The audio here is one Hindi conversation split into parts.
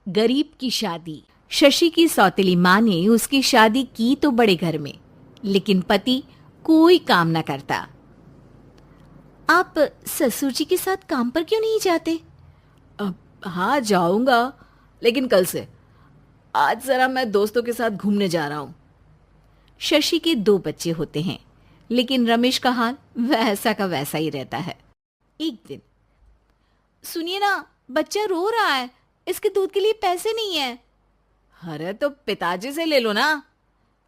गरीब की शादी। शशि की सौतेली माँ ने उसकी शादी की तो बड़े घर में, लेकिन पति कोई काम न करता। आप ससुर जी के साथ काम पर क्यों नहीं जाते? हाँ जाऊंगा, लेकिन कल से। आज जरा मैं दोस्तों के साथ घूमने जा रहा हूँ। शशि के दो बच्चे होते हैं, लेकिन रमेश का हाल वैसा का वैसा ही रहता है। एक दिन, सुनिए ना, बच्चा रो रहा है, इसके दूध के लिए पैसे नहीं है। अरे तो पिताजी से ले लो ना।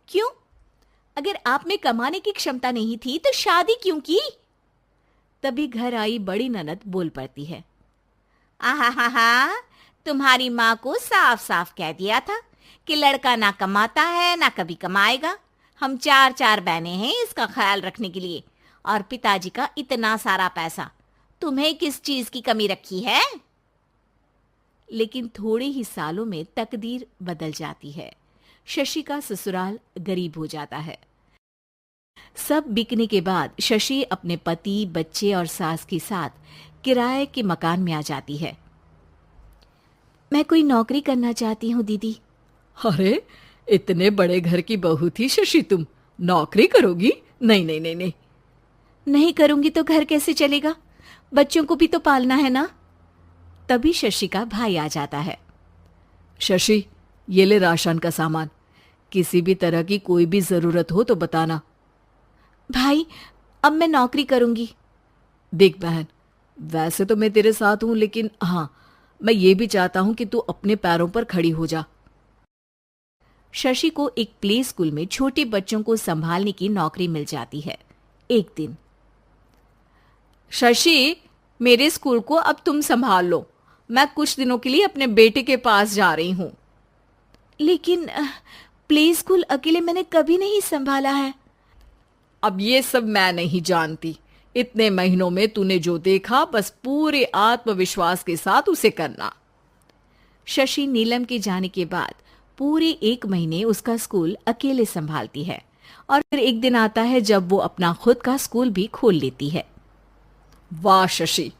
क्यों? अगर आप में कमाने की क्षमता नहीं थी तो शादी क्यों की? तभी घर आई बड़ी ननद बोल पड़ती है। आहा हा हा, तुम्हारी माँ को साफ साफ कह दिया था कि लड़का ना कमाता है ना कभी कमाएगा। हम चार चार बहनें हैं इसका ख्याल रखने के लिए, और पिताजी का इतना सारा पैसा, तुम्हें किस चीज की कमी रखी है? लेकिन थोड़े ही सालों में तकदीर बदल जाती है। शशि का ससुराल गरीब हो जाता है। सब बिकने के बाद शशि अपने पति, बच्चे और सास के साथ किराए के मकान में आ जाती है। मैं कोई नौकरी करना चाहती हूँ दीदी। अरे इतने बड़े घर की बहू थी शशि, तुम नौकरी करोगी? नहीं नहीं नहीं नहीं। नहीं करूंगी तो घर कैसे चलेगा? बच्चों को भी तो पालना है ना। तभी शशि का भाई आ जाता है। शशि, ये ले राशन का सामान, किसी भी तरह की कोई भी जरूरत हो तो बताना। भाई, अब मैं नौकरी करूंगी। देख बहन, वैसे तो मैं तेरे साथ हूं, लेकिन हाँ, मैं ये भी चाहता हूं कि तू अपने पैरों पर खड़ी हो जा। शशि को एक प्ले स्कूल में छोटे बच्चों को संभालने की नौकरी मिल जाती है। एक दिन, शशि, मेरे स्कूल को अब तुम संभाल लो। मैं कुछ दिनों के लिए अपने बेटे के पास जा रही हूं। लेकिन प्ले स्कूल अकेले मैंने कभी नहीं संभाला है। अब ये सब मैं नहीं जानती। इतने महीनों में तूने जो देखा, बस पूरे आत्मविश्वास के साथ उसे करना। शशि नीलम के जाने के बाद पूरे 1 महीने उसका स्कूल अकेले संभालती है, और फिर एक दिन आता है जब वो अपना खुद का स्कूल भी खोल लेती है। वाह शशि,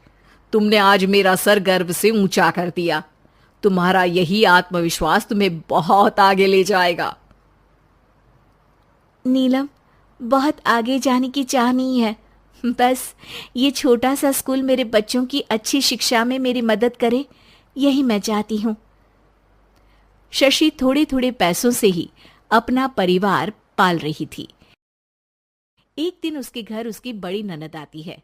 तुमने आज मेरा सर गर्व से ऊंचा कर दिया। तुम्हारा यही आत्मविश्वास तुम्हें बहुत आगे ले जाएगा। नीलम, बहुत आगे जाने की चाह नहीं है, बस ये छोटा सा स्कूल मेरे बच्चों की अच्छी शिक्षा में मेरी मदद करे, यही मैं चाहती हूँ। शशि थोड़े थोड़े पैसों से ही अपना परिवार पाल रही थी। एक दिन उसके घर उसकी बड़ी ननद आती है।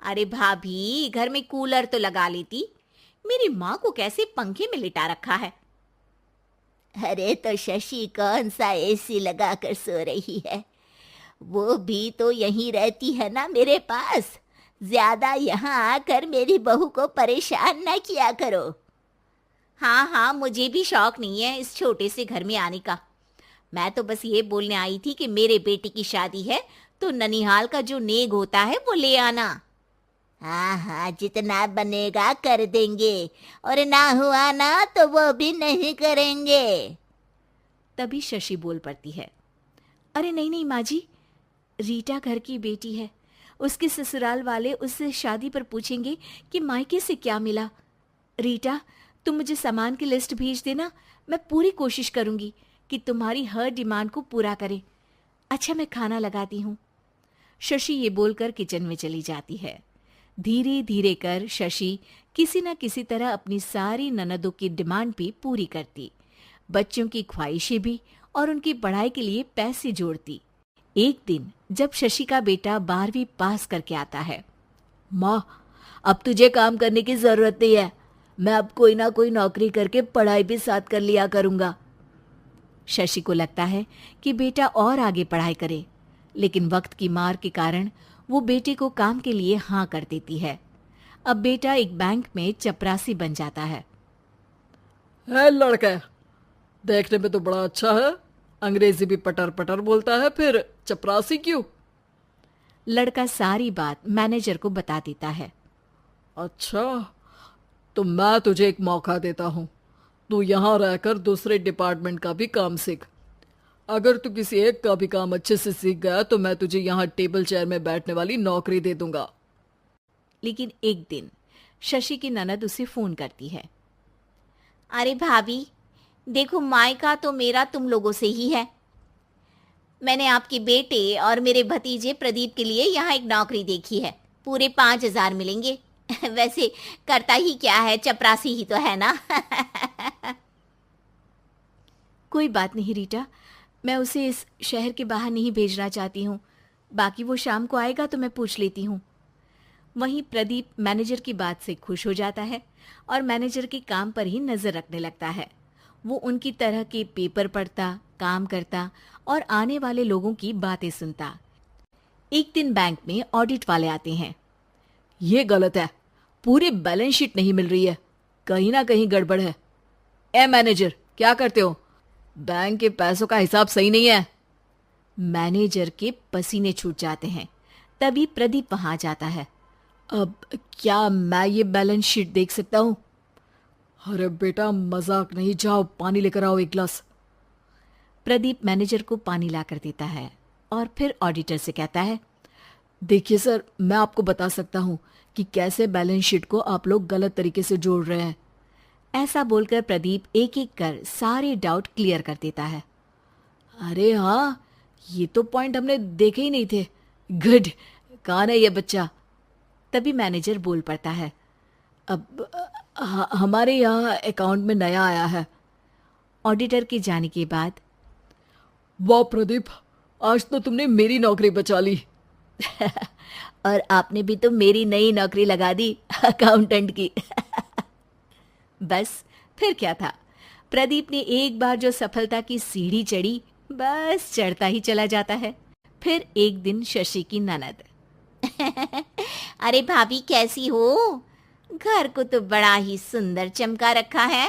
अरे भाभी, घर में कूलर तो लगा लेती, मेरी माँ को कैसे पंखे में लिटा रखा है? अरे तो शशि कौन सा एसी लगा कर सो रही है? वो भी तो यहीं रहती है ना मेरे पास। ज्यादा यहाँ आकर मेरी बहू को परेशान ना किया करो। हाँ हाँ, मुझे भी शौक नहीं है इस छोटे से घर में आने का। मैं तो बस ये बोलने आई थी कि मेरे बेटे की शादी है तो ननिहाल का जो नेग होता है वो ले आना। हाँ हाँ, जितना बनेगा कर देंगे, और ना हुआ ना तो वो भी नहीं करेंगे। तभी शशि बोल पड़ती है। अरे नहीं नहीं माँ जी, रीटा घर की बेटी है, उसके ससुराल वाले उससे शादी पर पूछेंगे कि मायके से क्या मिला। रीटा, तुम मुझे सामान की लिस्ट भेज देना, मैं पूरी कोशिश करूंगी कि तुम्हारी हर डिमांड को पूरा करे। अच्छा, मैं खाना लगाती हूँ। शशि ये बोलकर किचन में चली जाती है। धीरे धीरे कर शशि किसी न किसी तरह अपनी सारी ननदों की डिमांड भी पूरी करती, बच्चों की ख्वाहिशें भी, और उनकी पढ़ाई के लिए पैसे जोड़ती। एक दिन जब शशि का बेटा 12वीं पास करके आता है। माँ, अब तुझे काम करने की जरूरत नहीं है। मैं अब कोई ना कोई नौकरी करके पढ़ाई भी साथ कर लिया करूंगा। शशि को लगता है कि बेटा और आगे पढ़ाई करे, लेकिन वक्त की मार के कारण वो बेटे को काम के लिए हाँ कर देती है। अब बेटा एक बैंक में चपरासी बन जाता है। लड़का देखने में तो बड़ा अच्छा है, अंग्रेजी भी पटर पटर बोलता है, फिर चपरासी क्यों? लड़का सारी बात मैनेजर को बता देता है। अच्छा, तो मैं तुझे एक मौका देता हूँ। तू यहाँ रहकर दूसरे डिपार्टमेंट का भी काम सीख। अगर तू किसी एक का भी काम अच्छे से सीख गया तो मैं तुझे यहाँ टेबल चेयर में बैठने वाली नौकरी दे दूंगा। लेकिन एक दिन शशि की ननद उसे फोन करती है। अरे भाभी, देखो मायका तो मेरा तुम लोगों से ही है। मैंने आपके बेटे और मेरे भतीजे प्रदीप के लिए यहाँ एक नौकरी देखी है, पूरे 5,000 मिलेंगे। वैसे करता ही क्या है, चपरासी ही तो है ना। कोई बात नहीं रीटा, मैं उसे इस शहर के बाहर नहीं भेजना चाहती हूँ। बाकी वो शाम को आएगा तो मैं पूछ लेती हूँ। वहीं प्रदीप मैनेजर की बात से खुश हो जाता है और मैनेजर के काम पर ही नजर रखने लगता है। वो उनकी तरह के पेपर पढ़ता, काम करता और आने वाले लोगों की बातें सुनता। एक दिन बैंक में ऑडिट वाले आते हैं। ये गलत है, पूरी बैलेंस शीट नहीं मिल रही है, कहीं ना कहीं गड़बड़ है। ए मैनेजर, क्या करते हो? बैंक के पैसों का हिसाब सही नहीं है। मैनेजर के पसीने छूट जाते हैं। तभी प्रदीप वहां जाता है। अब क्या मैं ये बैलेंस शीट देख सकता हूँ? अरे बेटा मजाक नहीं, जाओ पानी लेकर आओ एक गिलास। प्रदीप मैनेजर को पानी लाकर देता है और फिर ऑडिटर से कहता है, देखिए सर, मैं आपको बता सकता हूँ कि कैसे बैलेंस शीट को आप लोग गलत तरीके से जोड़ रहे हैं। ऐसा बोलकर प्रदीप एक एक कर सारे डाउट क्लियर कर देता है। अरे हाँ, ये तो पॉइंट हमने देखे ही नहीं थे। गुड, कौन है ये बच्चा? तभी मैनेजर बोल पड़ता है, अब हमारे यहाँ अकाउंट में नया आया है। ऑडिटर के जाने के बाद, वाह प्रदीप, आज तो तुमने मेरी नौकरी बचा ली। और आपने भी तो मेरी नई नौकरी लगा दी, अकाउंटेंट की। बस फिर क्या था, प्रदीप ने एक बार जो सफलता की सीढ़ी चढ़ी, बस चढ़ता ही चला जाता है। फिर एक दिन शशि की ननद, अरे भाभी कैसी हो? घर को तो बड़ा ही सुंदर चमका रखा है।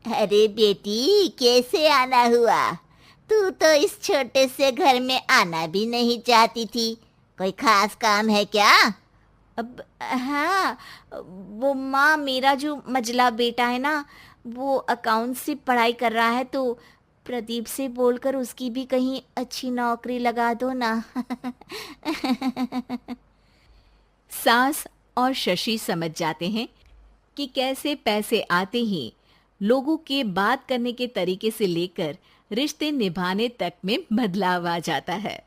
अरे बेटी, कैसे आना हुआ? तू तो इस छोटे से घर में आना भी नहीं चाहती थी। कोई खास काम है क्या? अब हाँ, वो माँ, मेरा जो मजला बेटा है ना, वो अकाउंट से पढ़ाई कर रहा है, तो प्रदीप से बोलकर उसकी भी कहीं अच्छी नौकरी लगा दो ना। सास और शशि समझ जाते हैं कि कैसे पैसे आते ही लोगों के बात करने के तरीके से लेकर रिश्ते निभाने तक में बदलाव आ जाता है।